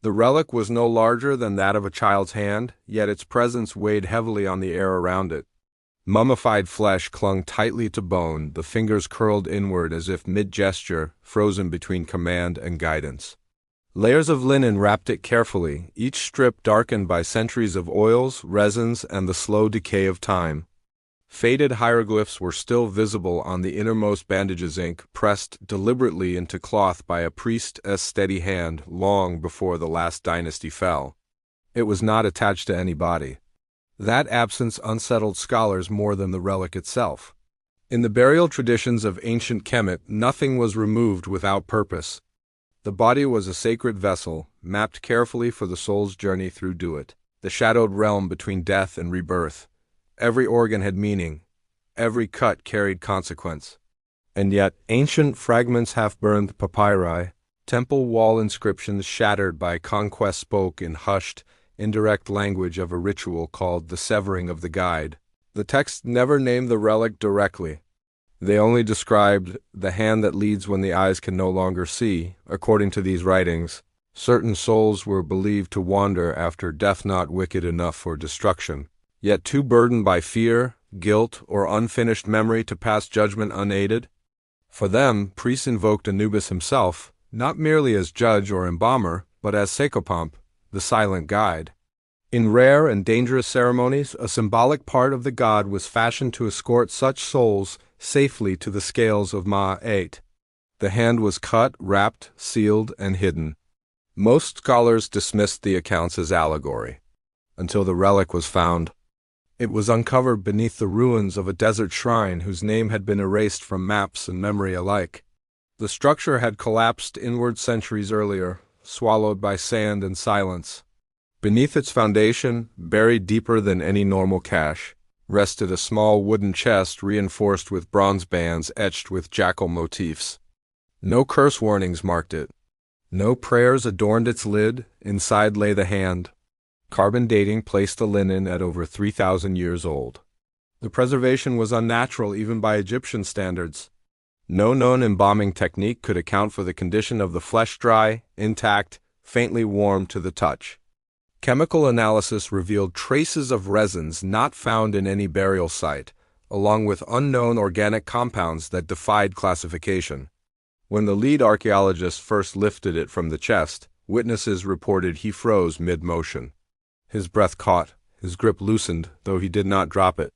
The relic was no larger than that of a child's hand, yet its presence weighed heavily on the air around it. Mummified flesh clung tightly to bone, the fingers curled inward as if mid-gesture, frozen between command and guidance. Layers of linen wrapped it carefully, each strip darkened by centuries of oils, resins, and the slow decay of time. Faded hieroglyphs were still visible on the innermost bandages, ink pressed deliberately into cloth by a priest's steady hand long before the last dynasty fell. It was not attached to any body. That absence unsettled scholars more than the relic itself. In the burial traditions of ancient Kemet, nothing was removed without purpose. The body was a sacred vessel, mapped carefully for the soul's journey through Duat, the shadowed realm between death and rebirth. Every organ had meaning. Every cut carried consequence. And yet, ancient fragments, half-burned papyri, temple wall inscriptions shattered by conquest spoke in hushed, indirect language of a ritual called the severing of the guide. The texts never named the relic directly. They only described the hand that leads when the eyes can no longer see. According to these writings, certain souls were believed to wander after death not wicked enough for destruction, yet too burdened by fear, guilt, or unfinished memory to pass judgment unaided. For them, priests invoked Anubis himself, not merely as judge or embalmer, but as Sekopomp, the silent guide. In rare and dangerous ceremonies, a symbolic part of the god was fashioned to escort such souls safely to the scales of Ma-8. The hand was cut, wrapped, sealed, and hidden. Most scholars dismissed the accounts as allegory, until the relic was found. It was uncovered beneath the ruins of a desert shrine whose name had been erased from maps and memory alike. The structure had collapsed inward centuries earlier, swallowed by sand and silence. Beneath its foundation, buried deeper than any normal cache, rested a small wooden chest reinforced with bronze bands etched with jackal motifs. No curse warnings marked it. No prayers adorned its lid. Inside lay the hand. Carbon dating placed the linen at over 3,000 years old. The preservation was unnatural even by Egyptian standards. No known embalming technique could account for the condition of the flesh, dry, intact, faintly warm to the touch. Chemical analysis revealed traces of resins not found in any burial site, along with unknown organic compounds that defied classification. When the lead archaeologist first lifted it from the chest, witnesses reported he froze mid-motion. His breath caught, his grip loosened, though he did not drop it.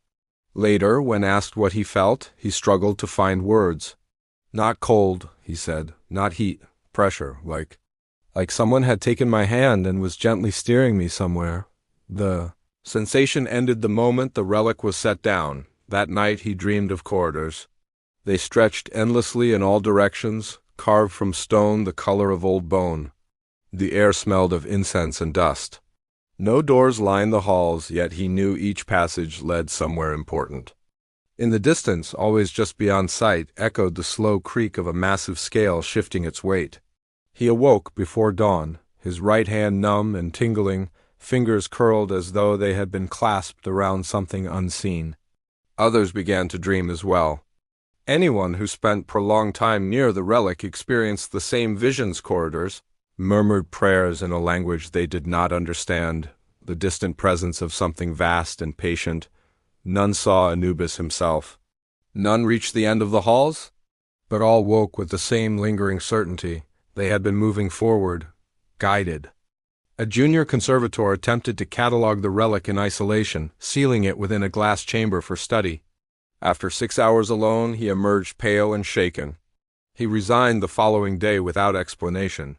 Later, when asked what he felt, he struggled to find words. "Not cold," he said, "not heat, pressure, like someone had taken my hand and was gently steering me somewhere." The sensation ended the moment the relic was set down. That night he dreamed of corridors. They stretched endlessly in all directions, carved from stone the color of old bone. The air smelled of incense and dust. No doors lined the halls, yet he knew each passage led somewhere important. In the distance, always just beyond sight, echoed the slow creak of a massive scale shifting its weight. He awoke before dawn, his right hand numb and tingling, fingers curled as though they had been clasped around something unseen. Others began to dream as well. Anyone who spent prolonged time near the relic experienced the same visions: corridors, murmured prayers in a language they did not understand, the distant presence of something vast and patient. None saw Anubis himself. None reached the end of the halls, but all woke with the same lingering certainty. They had been moving forward, guided. A junior conservator attempted to catalog the relic in isolation, sealing it within a glass chamber for study. After 6 hours alone, he emerged pale and shaken. He resigned the following day without explanation.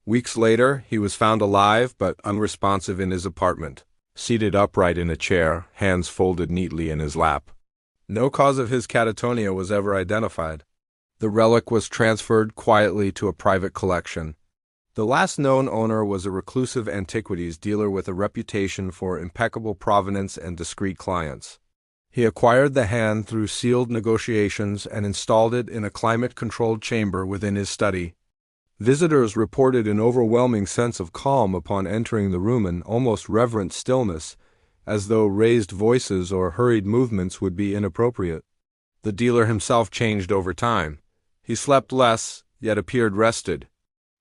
Weeks later, he was found alive but unresponsive in his apartment, seated upright in a chair, hands folded neatly in his lap. No cause of his catatonia was ever identified. The relic was transferred quietly to a private collection. The last known owner was a reclusive antiquities dealer with a reputation for impeccable provenance and discreet clients. He acquired the hand through sealed negotiations and installed it in a climate-controlled chamber within his study. Visitors reported an overwhelming sense of calm upon entering the room, an almost reverent stillness, as though raised voices or hurried movements would be inappropriate. The dealer himself changed over time. He slept less, yet appeared rested.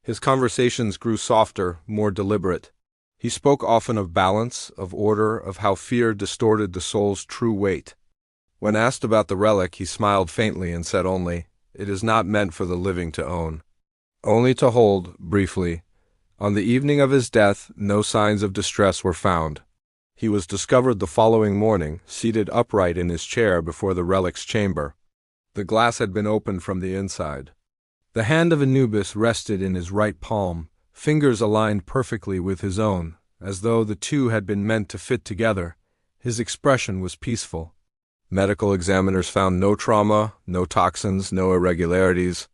His conversations grew softer, more deliberate. He spoke often of balance, of order, of how fear distorted the soul's true weight. When asked about the relic, he smiled faintly and said only, "It is not meant for the living to own. Only to hold, briefly." On the evening of his death, no signs of distress were found. He was discovered the following morning, seated upright in his chair before the relic's chamber. The glass had been opened from the inside. The hand of Anubis rested in his right palm, fingers aligned perfectly with his own, as though the two had been meant to fit together. His expression was peaceful. Medical examiners found no trauma, no toxins, no irregularities.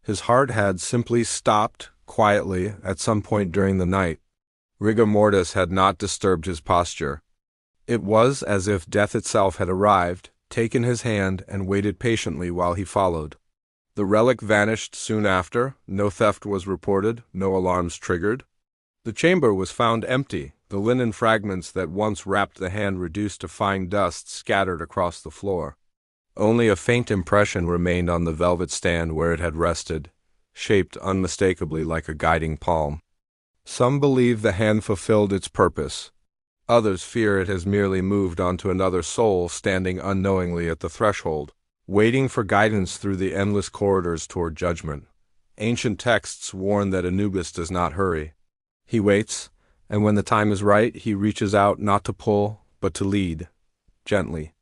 His heart had simply stopped, quietly, at some point during the night. Rigor mortis had not disturbed his posture. It was as if death itself had arrived, taken his hand, and waited patiently while he followed. The relic vanished soon after. No theft was reported, no alarms triggered. The chamber was found empty, the linen fragments that once wrapped the hand reduced to fine dust scattered across the floor. Only a faint impression remained on the velvet stand where it had rested, shaped unmistakably like a guiding palm. Some believe the hand fulfilled its purpose. Others fear it has merely moved onto another soul standing unknowingly at the threshold, waiting for guidance through the endless corridors toward judgment. Ancient texts warn that Anubis does not hurry. He waits, and when the time is right, he reaches out not to pull, but to lead, gently.